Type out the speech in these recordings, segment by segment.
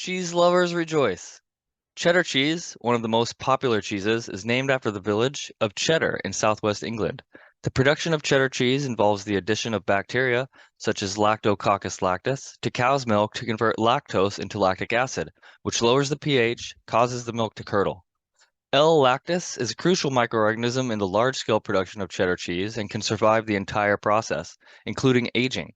Cheese lovers rejoice! Cheddar cheese, one of the most popular cheeses, is named after the village of Cheddar in southwest England. The production of cheddar cheese involves the addition of bacteria, such as Lactococcus lactis, to cow's milk to convert lactose into lactic acid, which lowers the pH, causes the milk to curdle. L. lactis is a crucial microorganism in the large-scale production of cheddar cheese and can survive the entire process, including aging.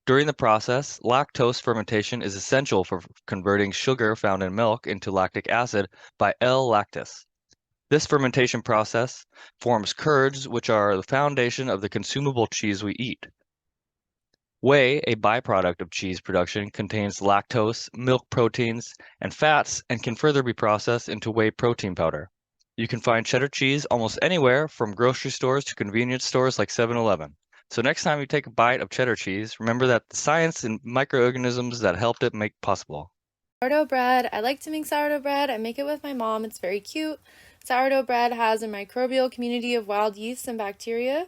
During the process, lactose fermentation is essential for converting sugar found in milk into lactic acid by L-lactis. This fermentation process forms curds, which are the foundation of the consumable cheese we eat. Whey, a byproduct of cheese production, contains lactose, milk proteins, and fats and can further be processed into whey protein powder. You can find cheddar cheese almost anywhere from grocery stores to convenience stores like 7-Eleven. So next time you take a bite of cheddar cheese, remember that the science and microorganisms that helped it make possible. Sourdough bread. I like to make sourdough bread. I make it with my mom. It's very cute. Sourdough bread has a microbial community of wild yeast and bacteria.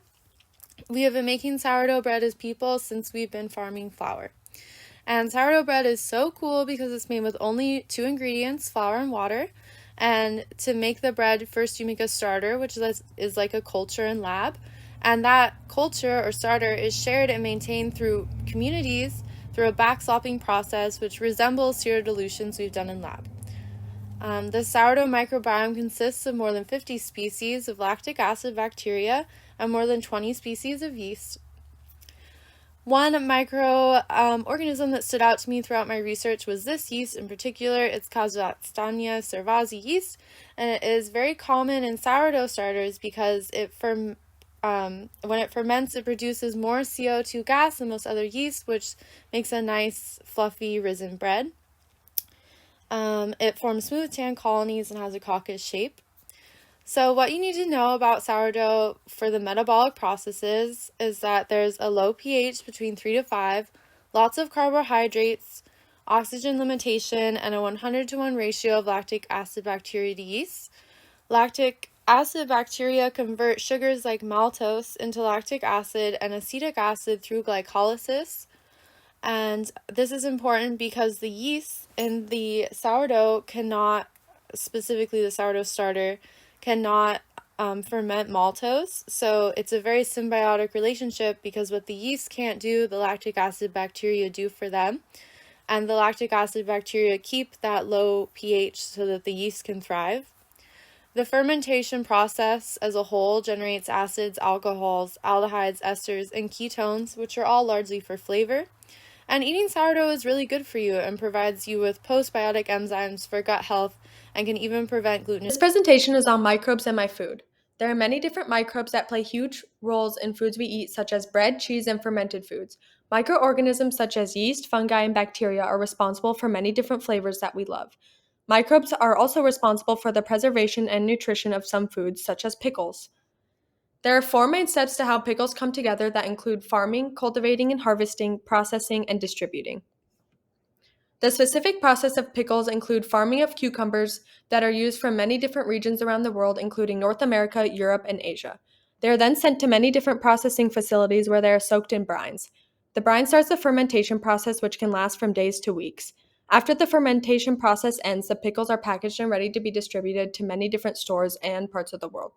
We have been making sourdough bread as people since we've been farming flour. And sourdough bread is so cool because it's made with only two ingredients, flour and water. And to make the bread, first you make a starter, which is like a culture and lab. And that culture or starter is shared and maintained through communities through a backslopping process which resembles cereal dilutions we've done in lab. The sourdough microbiome consists of more than 50 species of lactic acid bacteria and more than 20 species of yeast. One microorganism that stood out to me throughout my research was this yeast in particular. It's Kazakhstania cerevisiae yeast, and it is very common in sourdough starters because when it ferments, it produces more CO2 gas than most other yeast, which makes a nice, fluffy, risen bread. It forms smooth tan colonies and has a coccus shape. So what you need to know about sourdough for the metabolic processes is that there's a low pH between 3 to 5, lots of carbohydrates, oxygen limitation, and a 100-to-1 ratio of lactic acid bacteria to yeast. Lactic acid bacteria convert sugars like maltose into lactic acid and acetic acid through glycolysis. And this is important because the yeast in the sourdough cannot, specifically the sourdough starter, cannot ferment maltose. So it's a very symbiotic relationship because what the yeast can't do, the lactic acid bacteria do for them. And the lactic acid bacteria keep that low pH so that the yeast can thrive. The fermentation process as a whole generates acids, alcohols, aldehydes, esters, and ketones, which are all largely for flavor. And eating sourdough is really good for you and provides you with postbiotic enzymes for gut health and can even prevent gluten. This presentation is on microbes in my food. There are many different microbes that play huge roles in foods we eat, such as bread, cheese, and fermented foods. Microorganisms such as yeast, fungi, and bacteria are responsible for many different flavors that we love. Microbes are also responsible for the preservation and nutrition of some foods, such as pickles. There are four main steps to how pickles come together that include farming, cultivating and harvesting, processing, and distributing. The specific process of pickles include farming of cucumbers that are used from many different regions around the world, including North America, Europe, and Asia. They are then sent to many different processing facilities where they are soaked in brines. The brine starts the fermentation process, which can last from days to weeks. After the fermentation process ends, the pickles are packaged and ready to be distributed to many different stores and parts of the world.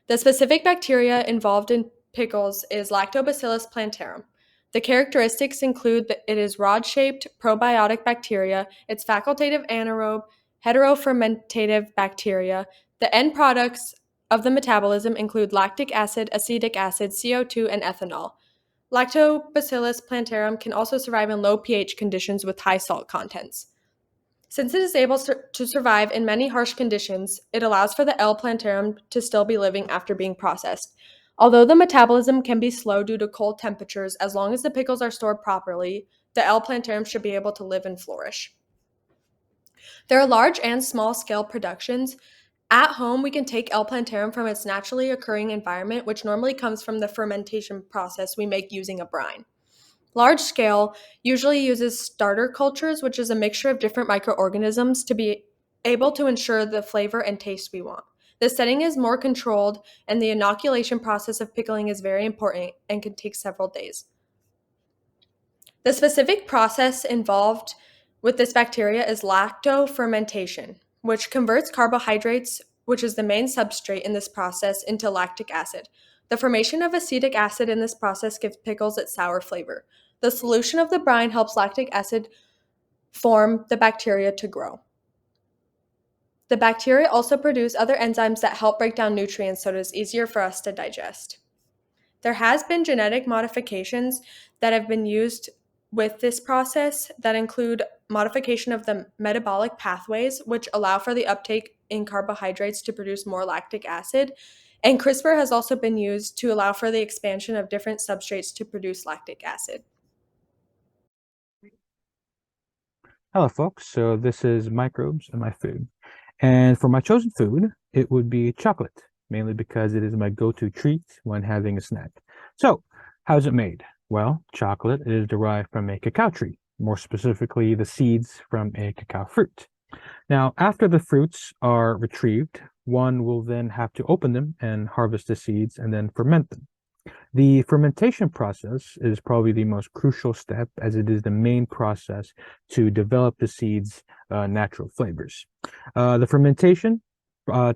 The specific bacteria involved in pickles is Lactobacillus plantarum. The characteristics include that it is rod-shaped probiotic bacteria, it's facultative anaerobe, heterofermentative bacteria. The end products of the metabolism include lactic acid, acetic acid, CO2, and ethanol. Lactobacillus plantarum can also survive in low pH conditions with high salt contents. Since it is able to survive in many harsh conditions, it allows for the L. plantarum to still be living after being processed. Although the metabolism can be slow due to cold temperatures, as long as the pickles are stored properly, the L. plantarum should be able to live and flourish. There are large and small scale productions. At home, we can take L. plantarum from its naturally occurring environment, which normally comes from the fermentation process we make using a brine. Large scale usually uses starter cultures, which is a mixture of different microorganisms to be able to ensure the flavor and taste we want. The setting is more controlled, and the inoculation process of pickling is very important and can take several days. The specific process involved with this bacteria is lactofermentation, which converts carbohydrates, which is the main substrate in this process, into lactic acid. The formation of acetic acid in this process gives pickles its sour flavor. The solution of the brine helps lactic acid form the bacteria to grow. The bacteria also produce other enzymes that help break down nutrients so it is easier for us to digest. There has been genetic modifications that have been used with this process that include modification of the metabolic pathways, which allow for the uptake in carbohydrates to produce more lactic acid. And CRISPR has also been used to allow for the expansion of different substrates to produce lactic acid. Hello, folks. So this is microbes in my food. And for my chosen food, it would be chocolate, mainly because it is my go-to treat when having a snack. So, how is it made? Well, chocolate is derived from a cacao tree, more specifically the seeds from a cacao fruit. Now, after the fruits are retrieved, one will then have to open them and harvest the seeds and then ferment them. The fermentation process is probably the most crucial step as it is the main process to develop the seed's natural flavors. The fermentation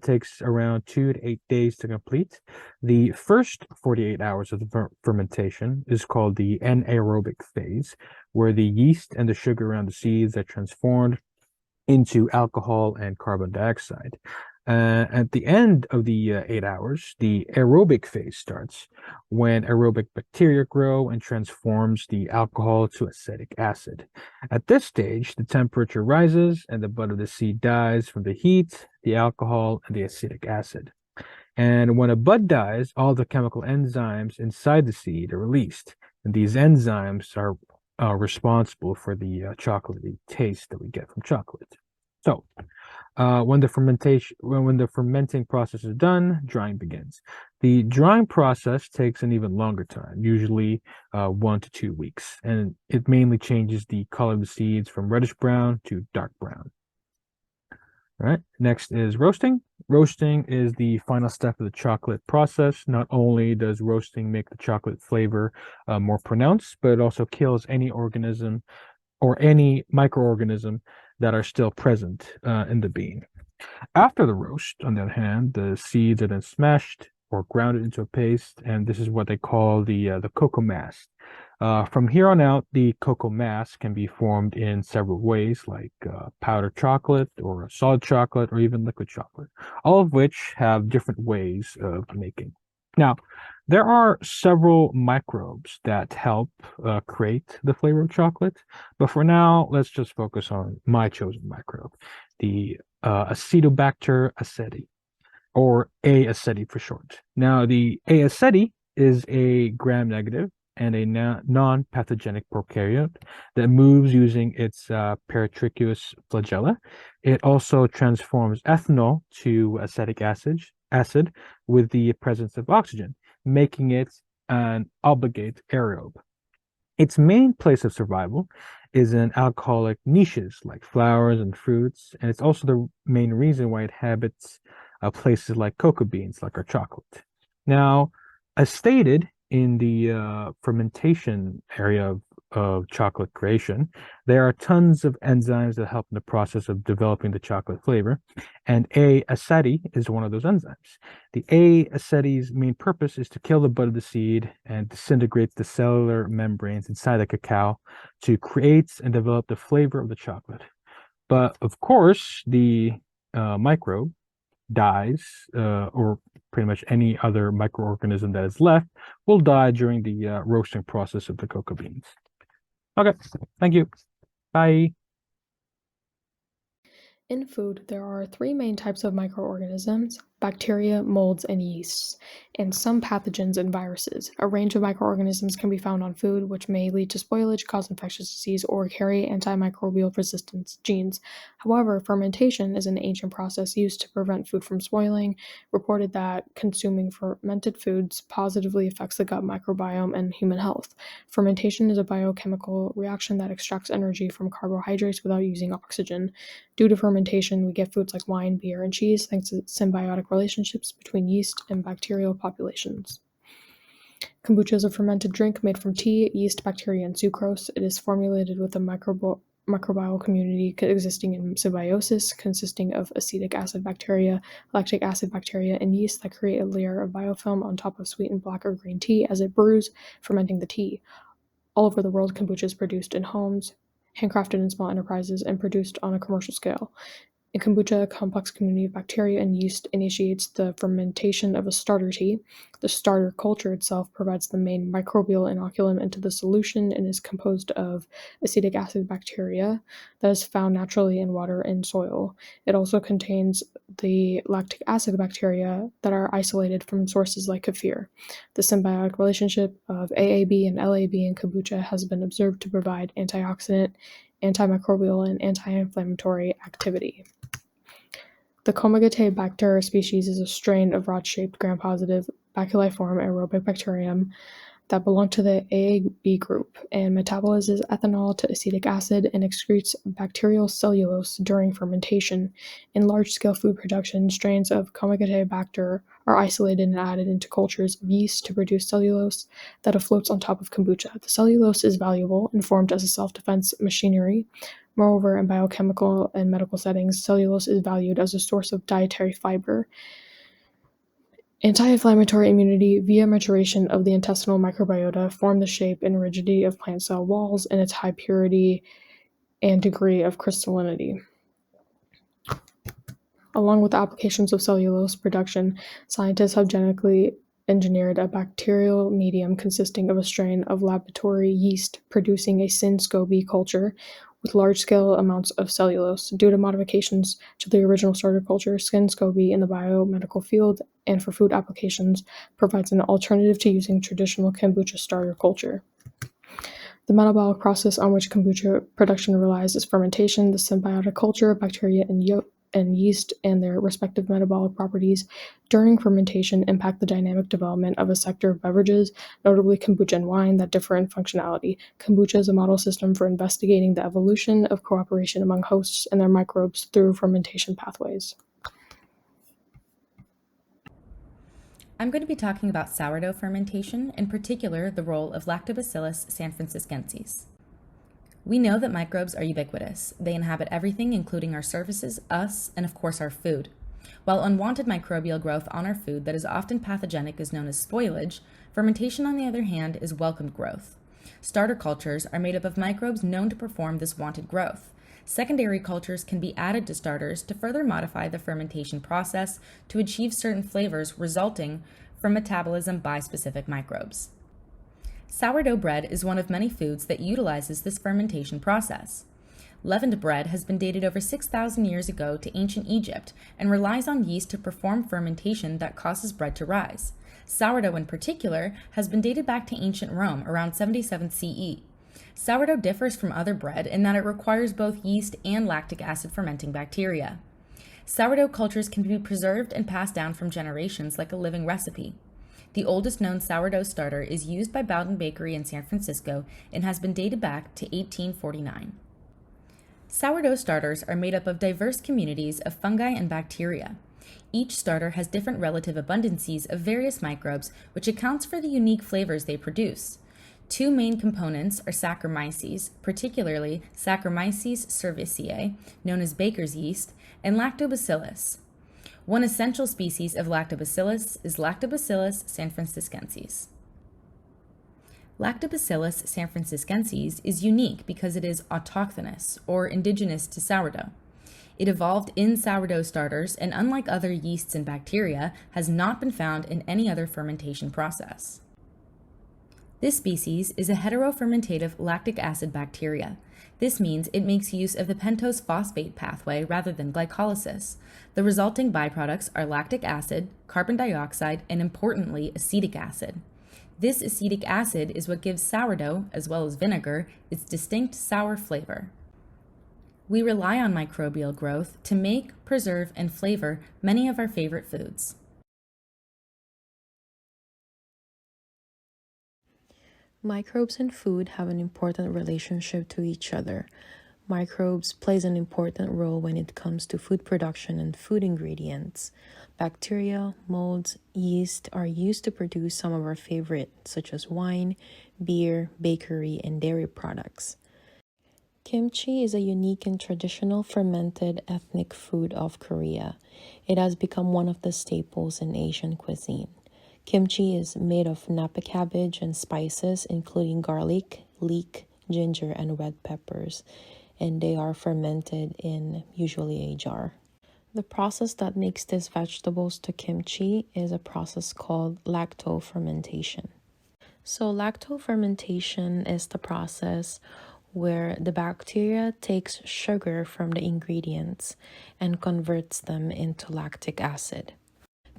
takes around 2 to 8 days to complete. The first 48 hours of the fermentation is called the anaerobic phase, where the yeast and the sugar around the seeds are transformed into alcohol and carbon dioxide. At the end of the 8 hours, the aerobic phase starts when aerobic bacteria grow and transforms the alcohol to acetic acid. At this stage, the temperature rises and the bud of the seed dies from the heat, the alcohol, and the acetic acid. And when a bud dies, all the chemical enzymes inside the seed are released. And these enzymes are responsible for the chocolatey taste that we get from chocolate. So, when the fermenting process is done, drying begins. The drying process takes an even longer time, usually 1 to 2 weeks, and it mainly changes the color of the seeds from reddish brown to dark brown. All right, next is roasting. Roasting is the final step of the chocolate process. Not only does roasting make the chocolate flavor more pronounced, but it also kills any organism or any microorganism that are still present in the bean. After the roast, on the other hand, the seeds are then smashed or ground into a paste, and this is what they call the cocoa mass. From here on out, the cocoa mass can be formed in several ways, like powdered chocolate or solid chocolate or even liquid chocolate, all of which have different ways of making. Now, there are several microbes that help create the flavor of chocolate, but for now, let's just focus on my chosen microbe, the Acetobacter aceti, or A. aceti for short. Now, the A. aceti is a gram-negative and a non-pathogenic prokaryote that moves using its paratracheous flagella. It also transforms ethanol to acetic acid with the presence of oxygen, making it an obligate aerobe. Its main place of survival is in alcoholic niches like flowers and fruits, and it's also the main reason why it habits places like cocoa beans, like our chocolate. Now, as stated in the fermentation area of chocolate creation, there are tons of enzymes that help in the process of developing the chocolate flavor, and A. aceti is one of those enzymes. The A. aceti's main purpose is to kill the bud of the seed and disintegrate the cellular membranes inside the cacao to create and develop the flavor of the chocolate. But of course, the microbe dies, or pretty much any other microorganism that is left will die during the roasting process of the cocoa beans. Okay, thank you. Bye. In food, there are 3 main types of microorganisms: bacteria, molds, and yeasts, and some pathogens and viruses. A range of microorganisms can be found on food, which may lead to spoilage, cause infectious disease, or carry antimicrobial resistance genes. However, fermentation is an ancient process used to prevent food from spoiling. Reported that consuming fermented foods positively affects the gut microbiome and human health. Fermentation is a biochemical reaction that extracts energy from carbohydrates without using oxygen. Due to fermentation, we get foods like wine, beer, and cheese thanks to symbiotic relationships between yeast and bacterial populations. Kombucha is a fermented drink made from tea, yeast, bacteria, and sucrose. It is formulated with a microbial community existing in symbiosis, consisting of acetic acid bacteria, lactic acid bacteria, and yeast that create a layer of biofilm on top of sweetened black or green tea as it brews, fermenting the tea. All over the world, kombucha is produced in homes, handcrafted in small enterprises, and produced on a commercial scale. In kombucha, a complex community of bacteria and yeast initiates the fermentation of a starter tea. The starter culture itself provides the main microbial inoculum into the solution and is composed of acetic acid bacteria that is found naturally in water and soil. It also contains the lactic acid bacteria that are isolated from sources like kefir. The symbiotic relationship of AAB and LAB in kombucha has been observed to provide antioxidant, antimicrobial, and anti-inflammatory activity. The Comagotebacter species is a strain of rod-shaped gram-positive baculiform aerobic bacterium that belong to the AAB group and metabolizes ethanol to acetic acid and excretes bacterial cellulose during fermentation. In large-scale food production, strains of Comagotebacter are isolated and added into cultures of yeast to produce cellulose that afloats on top of kombucha. The cellulose is valuable and formed as a self-defense machinery. Moreover, in biochemical and medical settings, cellulose is valued as a source of dietary fiber. Anti-inflammatory immunity via maturation of the intestinal microbiota form the shape and rigidity of plant cell walls and its high purity and degree of crystallinity. Along with the applications of cellulose production, scientists have genetically engineered a bacterial medium consisting of a strain of laboratory yeast producing a SYN-SCOBY culture with large-scale amounts of cellulose. Due to modifications to the original starter culture, SYN-SCOBY in the biomedical field and for food applications provides an alternative to using traditional kombucha starter culture. The metabolic process on which kombucha production relies is fermentation. The symbiotic culture of bacteria and yeast and their respective metabolic properties during fermentation impact the dynamic development of a sector of beverages, notably kombucha and wine, that differ in functionality. Kombucha is a model system for investigating the evolution of cooperation among hosts and their microbes through fermentation pathways. I'm going to be talking about sourdough fermentation, in particular the role of Lactobacillus sanfranciscensis. We know that microbes are ubiquitous. They inhabit everything, including our surfaces, us, and of course our food. While unwanted microbial growth on our food that is often pathogenic is known as spoilage, fermentation, on the other hand, is welcomed growth. Starter cultures are made up of microbes known to perform this wanted growth. Secondary cultures can be added to starters to further modify the fermentation process to achieve certain flavors resulting from metabolism by specific microbes. Sourdough bread is one of many foods that utilizes this fermentation process. Leavened bread has been dated over 6,000 years ago to ancient Egypt and relies on yeast to perform fermentation that causes bread to rise. Sourdough in particular has been dated back to ancient Rome around 77 CE. Sourdough differs from other bread in that it requires both yeast and lactic acid fermenting bacteria. Sourdough cultures can be preserved and passed down from generations like a living recipe. The oldest known sourdough starter is used by Bowden Bakery in San Francisco and has been dated back to 1849. Sourdough starters are made up of diverse communities of fungi and bacteria. Each starter has different relative abundances of various microbes, which accounts for the unique flavors they produce. Two main components are Saccharomyces, particularly Saccharomyces cerevisiae, known as baker's yeast, and Lactobacillus. One essential species of Lactobacillus is Lactobacillus sanfranciscensis. Lactobacillus sanfranciscensis is unique because it is autochthonous, or indigenous to sourdough. It evolved in sourdough starters and, unlike other yeasts and bacteria, has not been found in any other fermentation process. This species is a heterofermentative lactic acid bacteria. This means it makes use of the pentose phosphate pathway rather than glycolysis. The resulting byproducts are lactic acid, carbon dioxide, and importantly, acetic acid. This acetic acid is what gives sourdough, as well as vinegar, its distinct sour flavor. We rely on microbial growth to make, preserve, and flavor many of our favorite foods. Microbes and food have an important relationship to each other. Microbes plays an important role when it comes to food production and food ingredients. Bacteria, molds, yeast are used to produce some of our favorites, such as wine, beer, bakery, and dairy products. Kimchi is a unique and traditional fermented ethnic food of Korea. It has become one of the staples in Asian cuisine. Kimchi is made of napa cabbage and spices, including garlic, leek, ginger, and red peppers, and they are fermented in usually a jar. The process that makes these vegetables to kimchi is a process called lactofermentation. So, lactofermentation is the process where the bacteria takes sugar from the ingredients and converts them into lactic acid.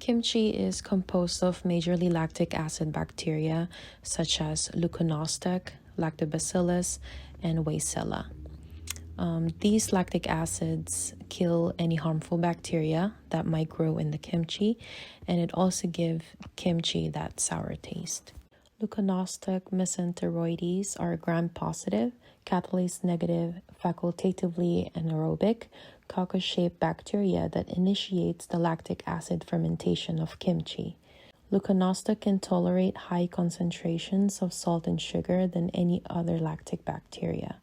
Kimchi is composed of majorly lactic acid bacteria such as Leuconostoc, Lactobacillus, and Weissella. These lactic acids kill any harmful bacteria that might grow in the kimchi, and it also gives kimchi that sour taste. Leuconostoc mesenteroides are gram-positive, catalase negative, facultatively anaerobic, coccus-shaped bacteria that initiates the lactic acid fermentation of kimchi. Leuconostoc can tolerate high concentrations of salt and sugar than any other lactic bacteria.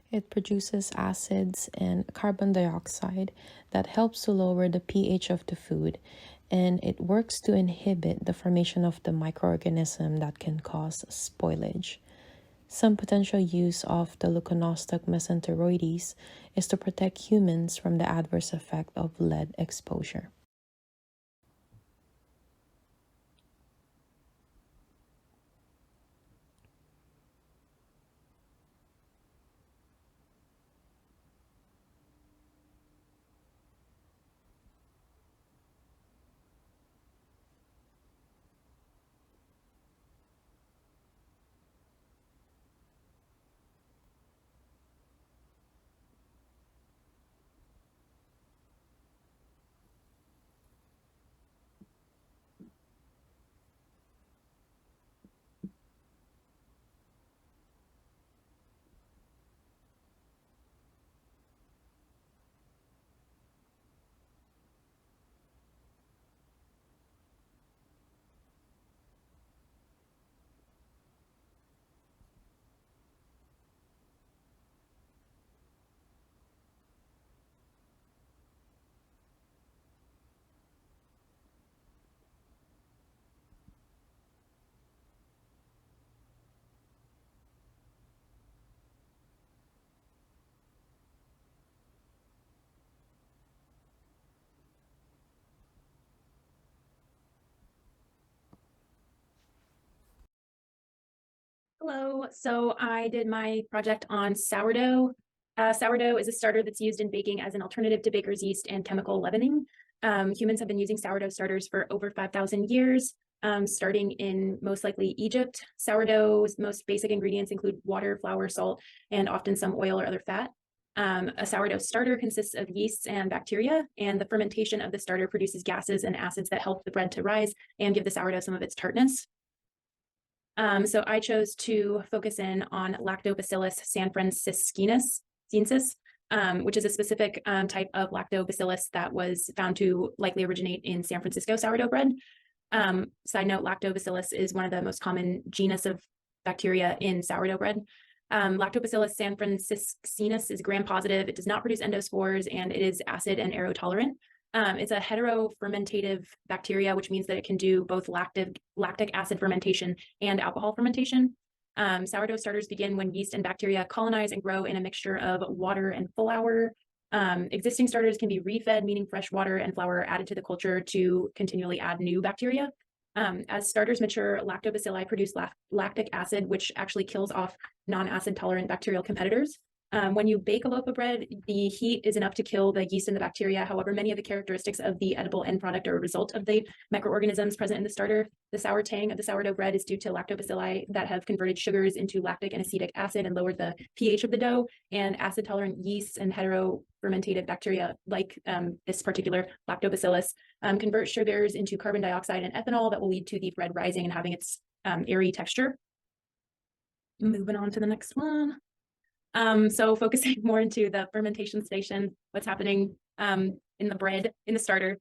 It produces acids and carbon dioxide that helps to lower the pH of the food, and it works to inhibit the formation of the microorganism that can cause spoilage. Some potential use of the Leuconostoc mesenteroides is to protect humans from the adverse effect of lead exposure. Hello, so I did my project on sourdough. Sourdough is a starter that's used in baking as an alternative to baker's yeast and chemical leavening. Humans have been using sourdough starters for over 5,000 years, starting in most likely Egypt. Sourdough's most basic ingredients include water, flour, salt, and often some oil or other fat. A sourdough starter consists of yeasts and bacteria, and the fermentation of the starter produces gases and acids that help the bread to rise and give the sourdough some of its tartness. So I chose to focus in on Lactobacillus sanfranciscensis, which is a specific type of lactobacillus that was found to likely originate in San Francisco sourdough bread. Side note, Lactobacillus is one of the most common genus of bacteria in sourdough bread. Lactobacillus sanfranciscensis is gram-positive. It does not produce endospores, and it is acid and aerotolerant. It's a heterofermentative bacteria, which means that it can do both lactic acid fermentation and alcohol fermentation. Sourdough starters begin when yeast and bacteria colonize and grow in a mixture of water and flour. Existing starters can be refed, meaning fresh water and flour are added to the culture to continually add new bacteria. As starters mature, lactobacilli produce lactic acid, which actually kills off non-acid tolerant bacterial competitors. When you bake a loaf of bread, the heat is enough to kill the yeast and the bacteria. However, many of the characteristics of the edible end product are a result of the microorganisms present in the starter. The sour tang of the sourdough bread is due to lactobacilli that have converted sugars into lactic and acetic acid and lowered the pH of the dough. And acid-tolerant yeasts and heterofermentative bacteria, like this particular lactobacillus, convert sugars into carbon dioxide and ethanol that will lead to the bread rising and having its airy texture. Moving on to the next one. So focusing more into the fermentation station, what's happening in the bread, in the starter.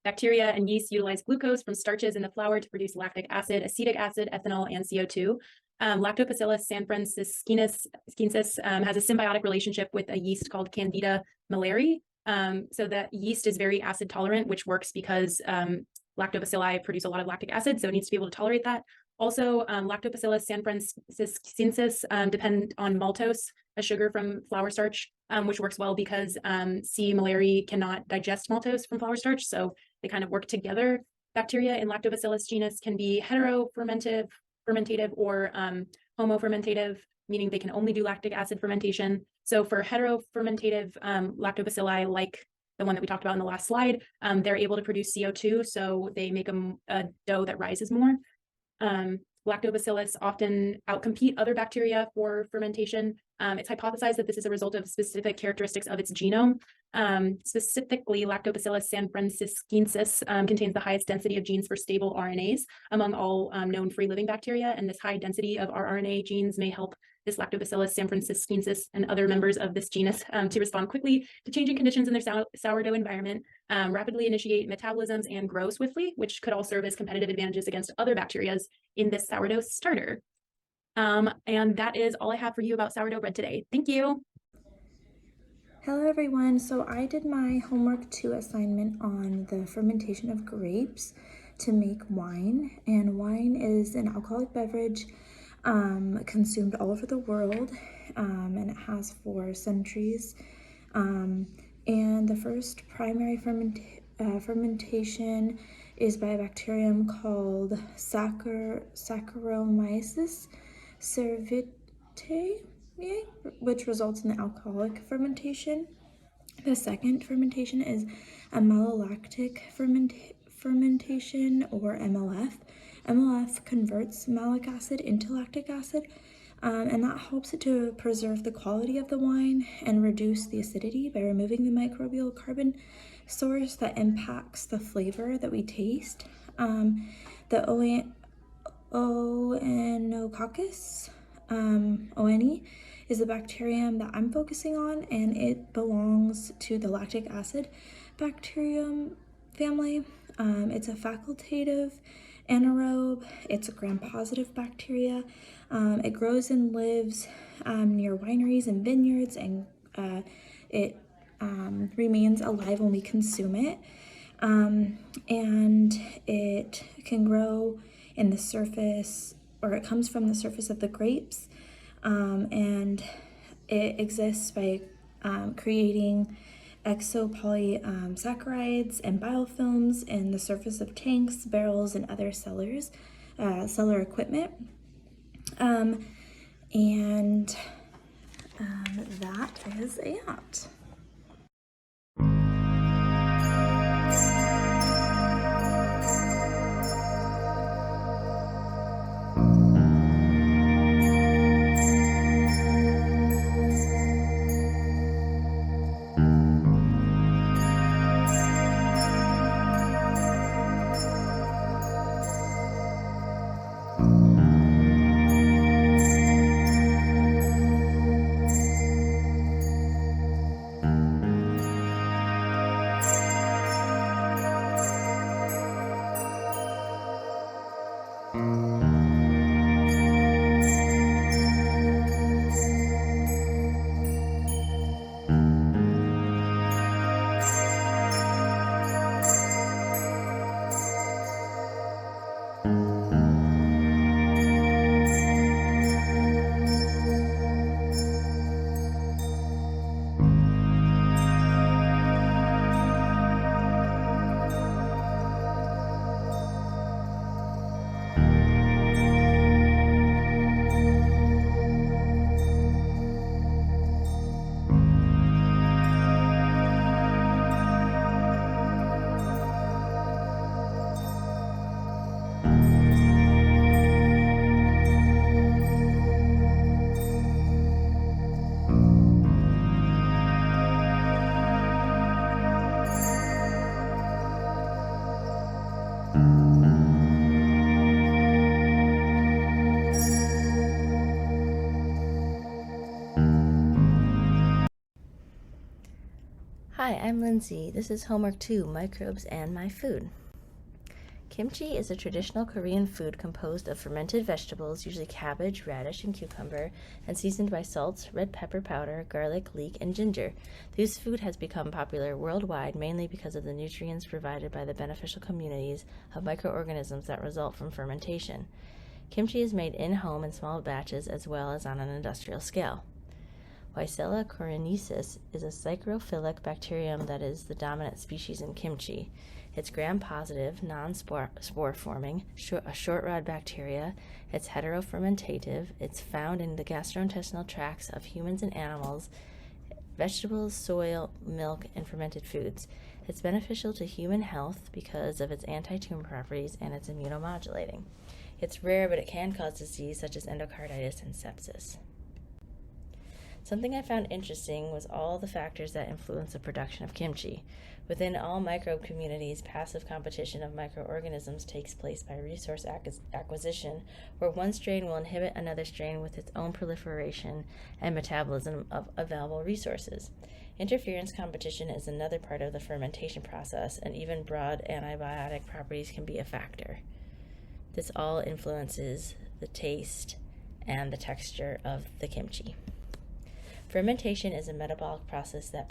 Bacteria and yeast utilize glucose from starches in the flour to produce lactic acid, acetic acid, ethanol, and CO2. Lactobacillus sanfranciscensis has a symbiotic relationship with a yeast called Candida malari. So the yeast is very acid tolerant, which works because lactobacilli produce a lot of lactic acid, so it needs to be able to tolerate that. Also, Lactobacillus sanfranciscensis depend on maltose, a sugar from flour starch, which works well because C. malari cannot digest maltose from flour starch, so they kind of work together. Bacteria in Lactobacillus genus can be heterofermentative or homofermentative, meaning they can only do lactic acid fermentation. So for heterofermentative lactobacilli, like the one that we talked about in the last slide, they're able to produce CO2, so they make a dough that rises more. Lactobacillus often outcompete other bacteria for fermentation. It's hypothesized that this is a result of specific characteristics of its genome. Specifically, Lactobacillus sanfranciscensis contains the highest density of genes for stable RNAs among all known free-living bacteria, and this high density of rRNA genes may help this Lactobacillus sanfranciscensis and other members of this genus to respond quickly to changing conditions in their sourdough environment, rapidly initiate metabolisms, and grow swiftly, which could all serve as competitive advantages against other bacteria in this sourdough starter. And that is all I have for you about sourdough bread today. Thank you. Hello everyone, so I did my homework 2 assignment on the fermentation of grapes to make wine, and wine is an alcoholic beverage consumed all over the world, and it has for centuries, and the first primary fermentation is by a bacterium called Saccharomyces cerevisiae, which results in the alcoholic fermentation. The second fermentation is a malolactic fermentation, or MLF. MLF converts malic acid into lactic acid, and that helps it to preserve the quality of the wine and reduce the acidity by removing the microbial carbon source that impacts the flavor that we taste. The Oenococcus ONE is the bacterium that I'm focusing on, and it belongs to the lactic acid bacterium family. It's a facultative anaerobe. It's a gram-positive bacteria. It grows and lives near wineries and vineyards, and it remains alive when we consume it. And it can grow in the surface, or it comes from the surface of the grapes, and it exists by creating exopolysaccharides and biofilms in the surface of tanks, barrels, and other cellar equipment. And that is it. Hi, I'm Lindsay. This is homework 2, Microbes and My Food. Kimchi is a traditional Korean food composed of fermented vegetables, usually cabbage, radish, and cucumber, and seasoned by salt, red pepper powder, garlic, leek, and ginger. This food has become popular worldwide mainly because of the nutrients provided by the beneficial communities of microorganisms that result from fermentation. Kimchi is made in-home in small batches as well as on an industrial scale. Weissella corenesis is a psychrophilic bacterium that is the dominant species in kimchi. It's gram-positive, non-spore-forming, a short-rod bacteria. It's heterofermentative. It's found in the gastrointestinal tracts of humans and animals, vegetables, soil, milk, and fermented foods. It's beneficial to human health because of its anti-tumor properties and its immunomodulating. It's rare, but it can cause disease such as endocarditis and sepsis. Something I found interesting was all the factors that influence the production of kimchi. Within all microbe communities, passive competition of microorganisms takes place by resource acquisition, where one strain will inhibit another strain with its own proliferation and metabolism of available resources. Interference competition is another part of the fermentation process, and even broad antibiotic properties can be a factor. This all influences the taste and the texture of the kimchi. Fermentation is a metabolic process that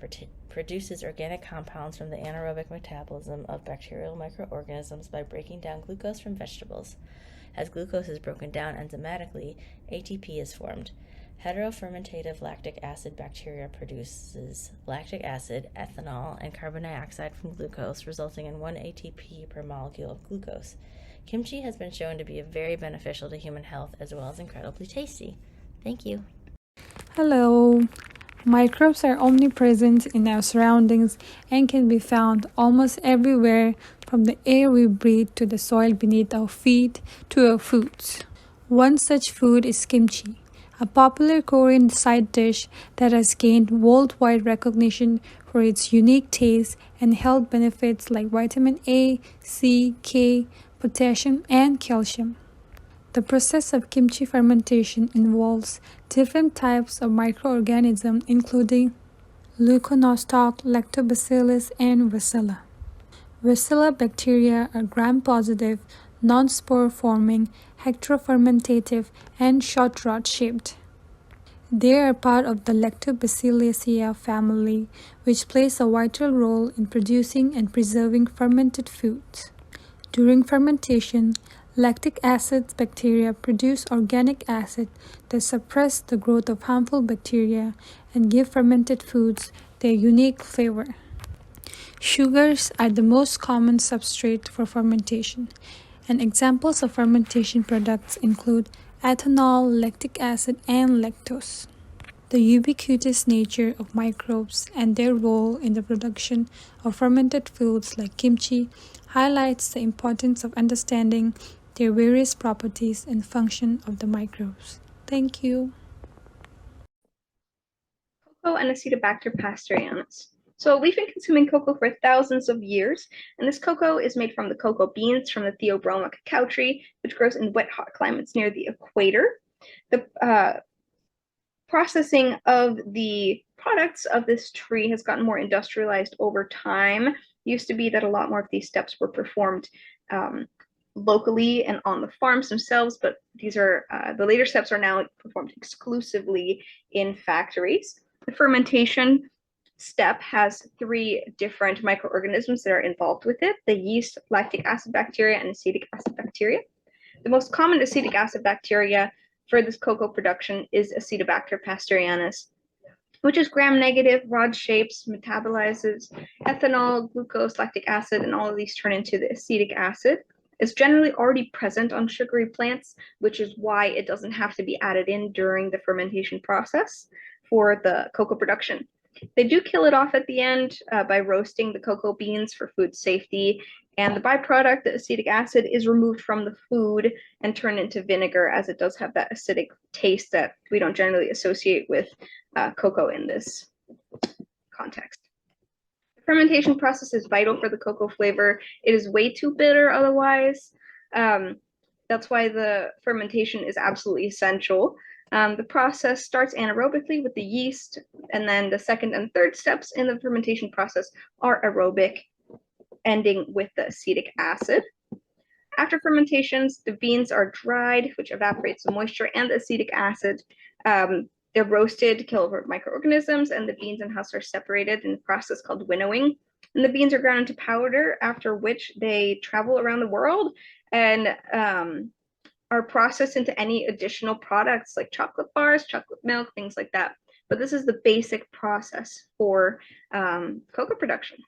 produces organic compounds from the anaerobic metabolism of bacterial microorganisms by breaking down glucose from vegetables. As glucose is broken down enzymatically, ATP is formed. Heterofermentative lactic acid bacteria produces lactic acid, ethanol, and carbon dioxide from glucose, resulting in 1 ATP per molecule of glucose. Kimchi has been shown to be very beneficial to human health as well as incredibly tasty. Thank you. Hello. Microbes are omnipresent in our surroundings and can be found almost everywhere, from the air we breathe to the soil beneath our feet to our foods. One such food is kimchi, a popular Korean side dish that has gained worldwide recognition for its unique taste and health benefits like vitamin A, C, K, potassium, and calcium. The process of kimchi fermentation involves different types of microorganisms, including Leuconostoc, Lactobacillus, and Weissella. Weissella bacteria are gram-positive, non-spore-forming, heterofermentative, and short rod-shaped. They are part of the Lactobacilliaceae family, which plays a vital role in producing and preserving fermented foods. During fermentation, lactic acid bacteria produce organic acid that suppress the growth of harmful bacteria and give fermented foods their unique flavor. Sugars are the most common substrate for fermentation, and examples of fermentation products include ethanol, lactic acid, and lactose. The ubiquitous nature of microbes and their role in the production of fermented foods like kimchi highlights the importance of understanding their various properties and function of the microbes. Thank you. Cocoa and Acetobacter pastorianus. So we've been consuming cocoa for thousands of years, and this cocoa is made from the cocoa beans from the Theobroma cacao tree, which grows in wet, hot climates near the equator. The processing of the products of this tree has gotten more industrialized over time. It used to be that a lot more of these steps were performed locally and on the farms themselves, but these are the later steps are now performed exclusively in factories. The fermentation step has 3 different microorganisms that are involved with it: the yeast, lactic acid bacteria, and acetic acid bacteria. The most common acetic acid bacteria for this cocoa production is Acetobacter pastorianus, which is gram-negative, rod shapes, metabolizes ethanol, glucose, lactic acid, and all of these turn into the acetic acid. It's generally already present on sugary plants, which is why it doesn't have to be added in during the fermentation process for the cocoa production. They do kill it off at the end by roasting the cocoa beans for food safety, and the byproduct, the acetic acid, is removed from the food and turned into vinegar, as it does have that acidic taste that we don't generally associate with cocoa in this context. Fermentation process is vital for the cocoa flavor. It is way too bitter otherwise. That's why the fermentation is absolutely essential. The process starts anaerobically with the yeast, and then the second and third steps in the fermentation process are aerobic, ending with the acetic acid. After fermentations, the beans are dried, which evaporates the moisture and the acetic acid. They're roasted to kill over microorganisms, and the beans and husks are separated in a process called winnowing. And the beans are ground into powder, after which they travel around the world and are processed into any additional products like chocolate bars, chocolate milk, things like that. But this is the basic process for cocoa production.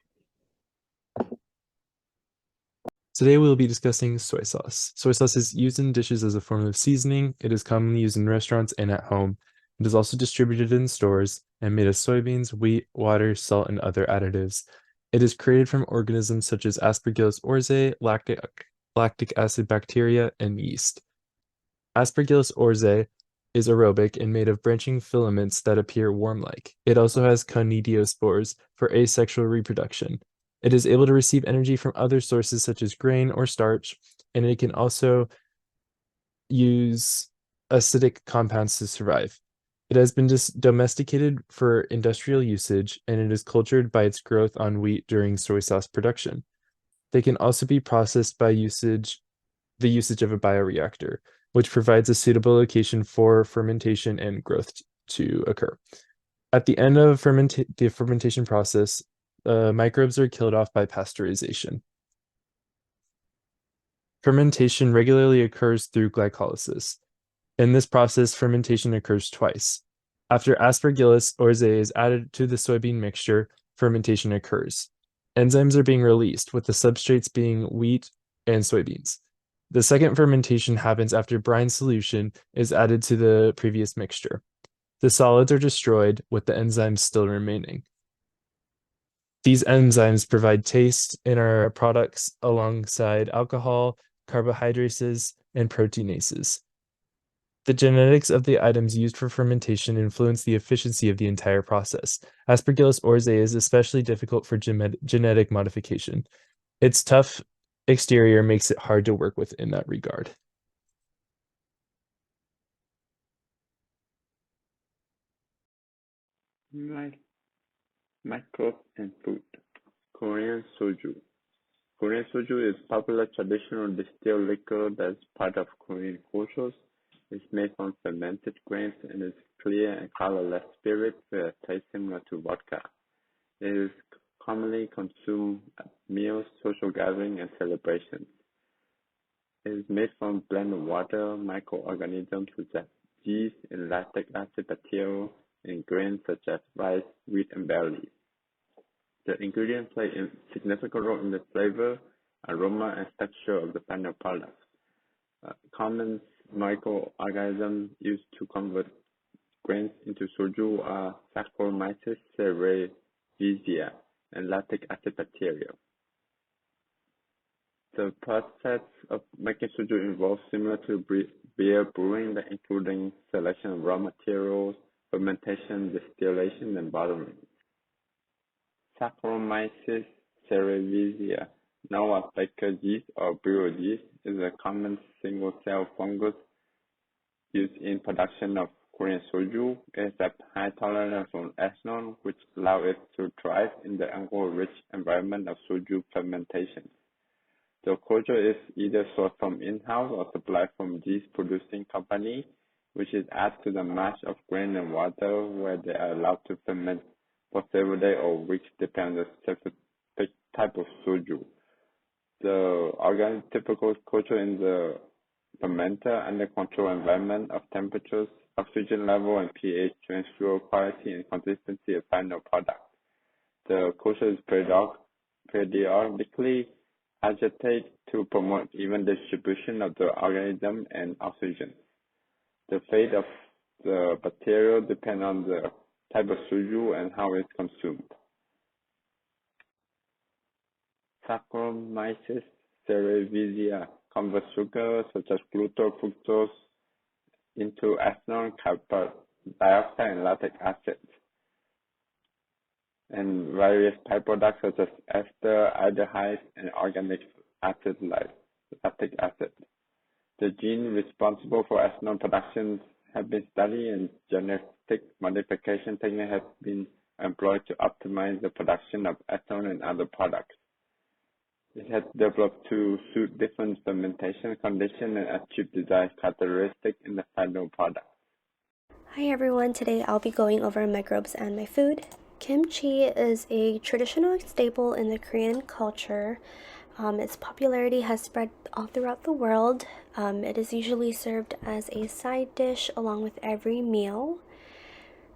Today we will be discussing soy sauce. Soy sauce is used in dishes as a form of seasoning. It is commonly used in restaurants and at home. It is also distributed in stores and made of soybeans, wheat, water, salt, and other additives. It is created from organisms such as Aspergillus oryzae, lactic acid bacteria, and yeast. Aspergillus oryzae is aerobic and made of branching filaments that appear worm-like. It also has conidiospores for asexual reproduction. It is able to receive energy from other sources such as grain or starch, and it can also use acidic compounds to survive. It has been domesticated for industrial usage, and it is cultured by its growth on wheat during soy sauce production. They can also be processed by the usage of a bioreactor, which provides a suitable location for fermentation and growth to occur. At the end of the fermentation process, microbes are killed off by pasteurization. Fermentation regularly occurs through glycolysis. In this process, fermentation occurs twice. After Aspergillus oryzae is added to the soybean mixture, fermentation occurs. Enzymes are being released, with the substrates being wheat and soybeans. The second fermentation happens after brine solution is added to the previous mixture. The solids are destroyed, with the enzymes still remaining. These enzymes provide taste in our products alongside alcohol, carbohydrates, and proteinases. The genetics of the items used for fermentation influence the efficiency of the entire process. Aspergillus oryzae is especially difficult for genetic modification. Its tough exterior makes it hard to work with in that regard. Microbes and food. Korean soju. Korean soju is popular traditional distilled liquor that's part of Korean cultures. It's made from fermented grains and is clear and colorless spirit with a taste similar to vodka. It is commonly consumed at meals, social gatherings, and celebrations. It is made from a blend of water, microorganisms such as yeast and lactic acid bacteria, and grains such as rice, wheat, and barley. The ingredients play a significant role in the flavor, aroma, and texture of the final product. Common microorganisms used to convert grains into soju are Saccharomyces cerevisiae and lactic acid bacteria. The process of making soju involves similar to beer brewing, including selection of raw materials, fermentation, distillation, and bottling. Saccharomyces cerevisiae, known as baker's yeast or brewer's yeast, is a common single-cell fungus used in production of Korean soju. It has high tolerance on ethanol, which allows it to thrive in the alcohol-rich environment of soju fermentation. The culture is either sourced from in-house or supplied from yeast-producing company, which is added to the mash of grain and water, where they are allowed to ferment for several days or weeks, depending on the specific type of soju. The organic typical culture in the fermenter under controlled environment of temperatures, oxygen level, and pH to ensure quality and consistency of final product. The culture is periodically agitated to promote even distribution of the organism and oxygen. The fate of the bacteria depends on the type of soju and how it's consumed. Saccharomyces cerevisiae convert sugar such as glucose, fructose into ethanol, carbon dioxide, and lactic acid, and various byproducts such as ester, aldehydes, and organic acid like lactic acid. The genes responsible for ethanol production have been studied, and genetic modification techniques have been employed to optimize the production of ethanol and other products. It has developed to suit different fermentation conditions and achieve desired characteristics in the final product. Hi everyone, today I'll be going over microbes and my food. Kimchi is a traditional staple in the Korean culture. Its popularity has spread all throughout the world. It is usually served as a side dish along with every meal.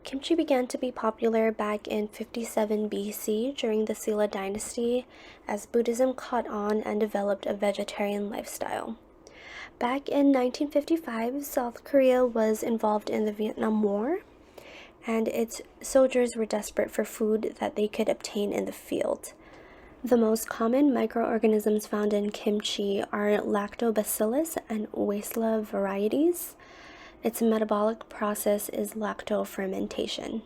Kimchi began to be popular back in 57 BC during the Silla dynasty as Buddhism caught on and developed a vegetarian lifestyle. Back in 1955, South Korea was involved in the Vietnam War, and its soldiers were desperate for food that they could obtain in the field. The most common microorganisms found in kimchi are Lactobacillus and Weisla varieties. Its metabolic process is lactofermentation.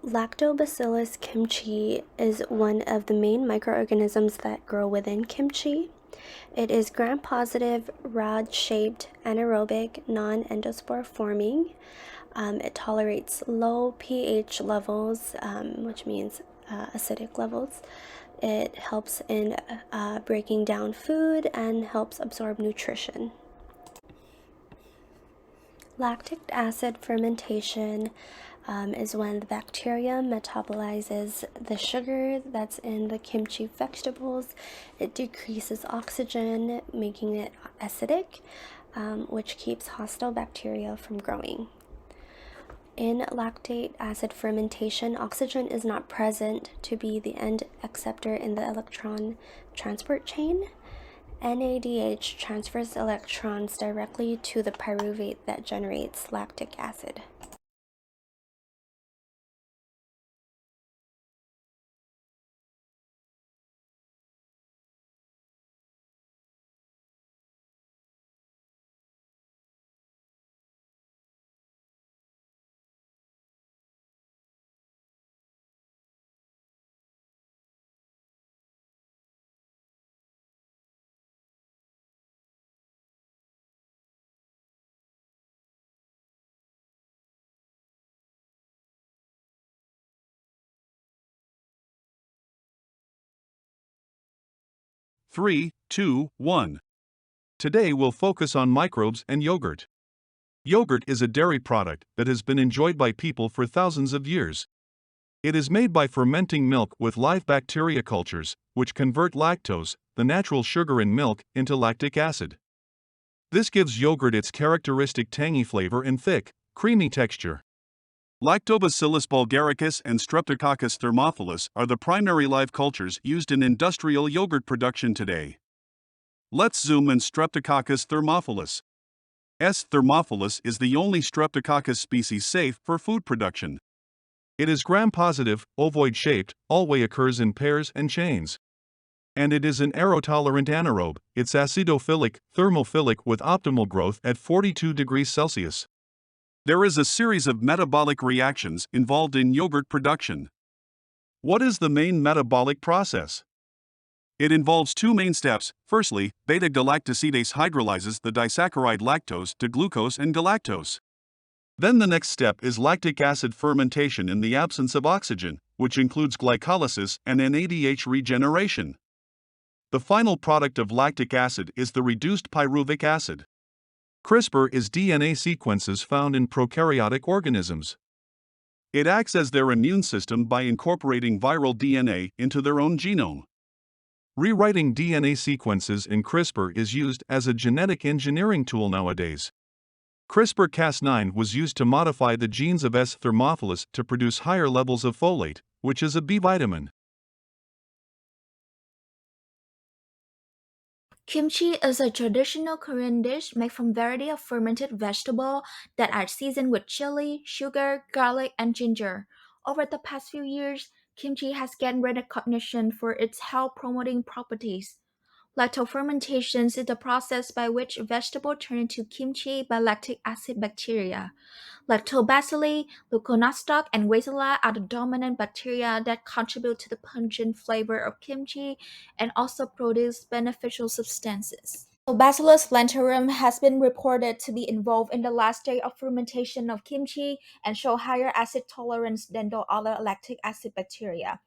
Lactobacillus kimchi is one of the main microorganisms that grow within kimchi. It is gram-positive, rod-shaped, anaerobic, non-endospore forming. It tolerates low pH levels, which means acidic levels. It helps in breaking down food and helps absorb nutrition. Lactic acid fermentation is when the bacteria metabolizes the sugar that's in the kimchi vegetables. It decreases oxygen, making it acidic, which keeps hostile bacteria from growing. In lactate acid fermentation, oxygen is not present to be the end acceptor in the electron transport chain. NADH transfers electrons directly to the pyruvate that generates lactic acid. Three, two, one. Today we'll focus on microbes and yogurt. Yogurt is a dairy product that has been enjoyed by people for thousands of years. It is made by fermenting milk with live bacteria cultures, which convert lactose, the natural sugar in milk, into lactic acid. This gives yogurt its characteristic tangy flavor and thick, creamy texture. Lactobacillus bulgaricus and Streptococcus thermophilus are the primary live cultures used in industrial yogurt production today. Let's zoom in Streptococcus thermophilus. S. thermophilus is the only Streptococcus species safe for food production. It is gram-positive, ovoid-shaped, always occurs in pairs and chains. And it is an aerotolerant anaerobe. It's acidophilic, thermophilic with optimal growth at 42 degrees Celsius. There is a series of metabolic reactions involved in yogurt production. What is the main metabolic process? It involves two main steps. Firstly, beta-galactosidase hydrolyzes the disaccharide lactose to glucose and galactose. Then the next step is lactic acid fermentation in the absence of oxygen, which includes glycolysis and NADH regeneration. The final product of lactic acid is the reduced pyruvic acid. CRISPR is DNA sequences found in prokaryotic organisms. It acts as their immune system by incorporating viral DNA into their own genome. Rewriting DNA sequences in CRISPR is used as a genetic engineering tool nowadays. CRISPR-Cas9 was used to modify the genes of S. thermophilus to produce higher levels of folate, which is a B vitamin. Kimchi is a traditional Korean dish made from a variety of fermented vegetables that are seasoned with chili, sugar, garlic, and ginger. Over the past few years, kimchi has gained recognition for its health-promoting properties. Lactofermentation is the process by which vegetables turn into kimchi by lactic acid bacteria. Lactobacilli, Leuconostoc, and Weisella are the dominant bacteria that contribute to the pungent flavor of kimchi and also produce beneficial substances. Bacillus plantarum has been reported to be involved in the last stage of fermentation of kimchi and show higher acid tolerance than the other lactic acid bacteria.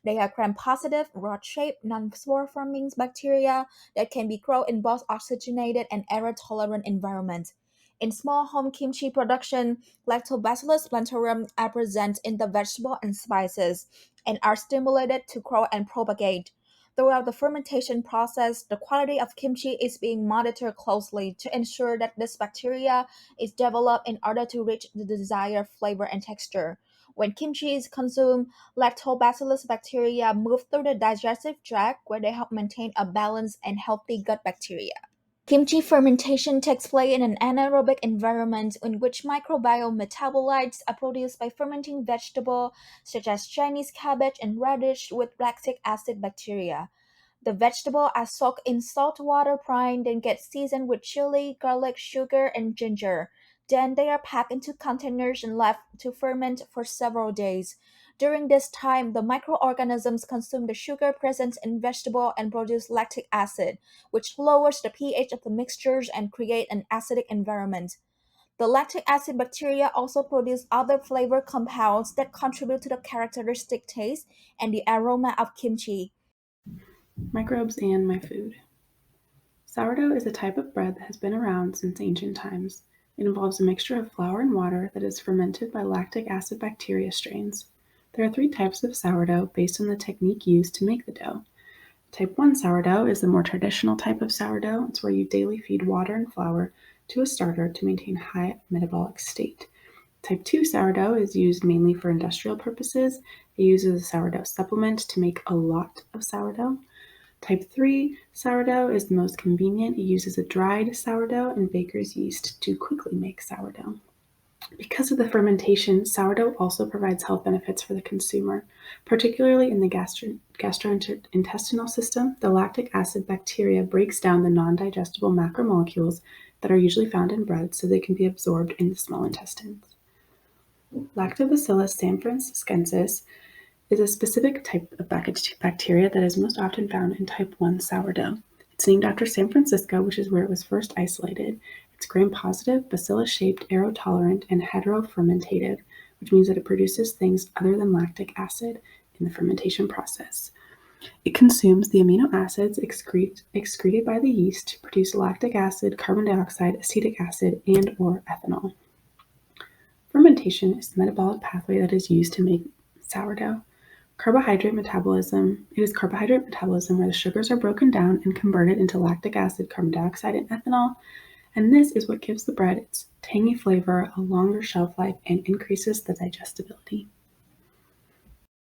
They are gram-positive, rod-shaped, non-spore-forming bacteria that can be grown in both oxygenated and air-tolerant environments. In small home kimchi production, Lactobacillus plantarum are present in the vegetable and spices and are stimulated to grow and propagate. Throughout the fermentation process, the quality of kimchi is being monitored closely to ensure that this bacteria is developed in order to reach the desired flavor and texture. When kimchi is consumed, Lactobacillus bacteria move through the digestive tract where they help maintain a balanced and healthy gut bacteria. Kimchi fermentation takes place in an anaerobic environment in which microbiome metabolites are produced by fermenting vegetables such as Chinese cabbage and radish with lactic acid bacteria. The vegetables are soaked in salt water brine, then get seasoned with chili, garlic, sugar, and ginger. Then they are packed into containers and left to ferment for several days. During this time, the microorganisms consume the sugar present in vegetable and produce lactic acid, which lowers the pH of the mixtures and create an acidic environment. The lactic acid bacteria also produce other flavor compounds that contribute to the characteristic taste and the aroma of kimchi. Microbes and my food. Sourdough is a type of bread that has been around since ancient times. It involves a mixture of flour and water that is fermented by lactic acid bacteria strains. There are 3 types of sourdough based on the technique used to make the dough. Type 1 sourdough is the more traditional type of sourdough. It's where you daily feed water and flour to a starter to maintain high metabolic state. Type 2 sourdough is used mainly for industrial purposes. It uses a sourdough supplement to make a lot of sourdough. Type 3 sourdough is the most convenient. It uses a dried sourdough and baker's yeast to quickly make sourdough. Because of the fermentation, sourdough also provides health benefits for the consumer, particularly in the gastrointestinal system. The lactic acid bacteria breaks down the non-digestible macromolecules that are usually found in bread so they can be absorbed in the small intestines. Lactobacillus sanfranciscensis is a specific type of bacteria that is most often found in type 1 sourdough. It's named after San Francisco, which is where it was first isolated. It's gram-positive, bacillus-shaped, aerotolerant, and heterofermentative, which means that it produces things other than lactic acid in the fermentation process. It consumes the amino acids excreted by the yeast to produce lactic acid, carbon dioxide, acetic acid, and/or ethanol. Fermentation is the metabolic pathway that is used to make sourdough. Carbohydrate metabolism. It is carbohydrate metabolism where the sugars are broken down and converted into lactic acid, carbon dioxide, and ethanol. And this is what gives the bread its tangy flavor, a longer shelf life, and increases the digestibility.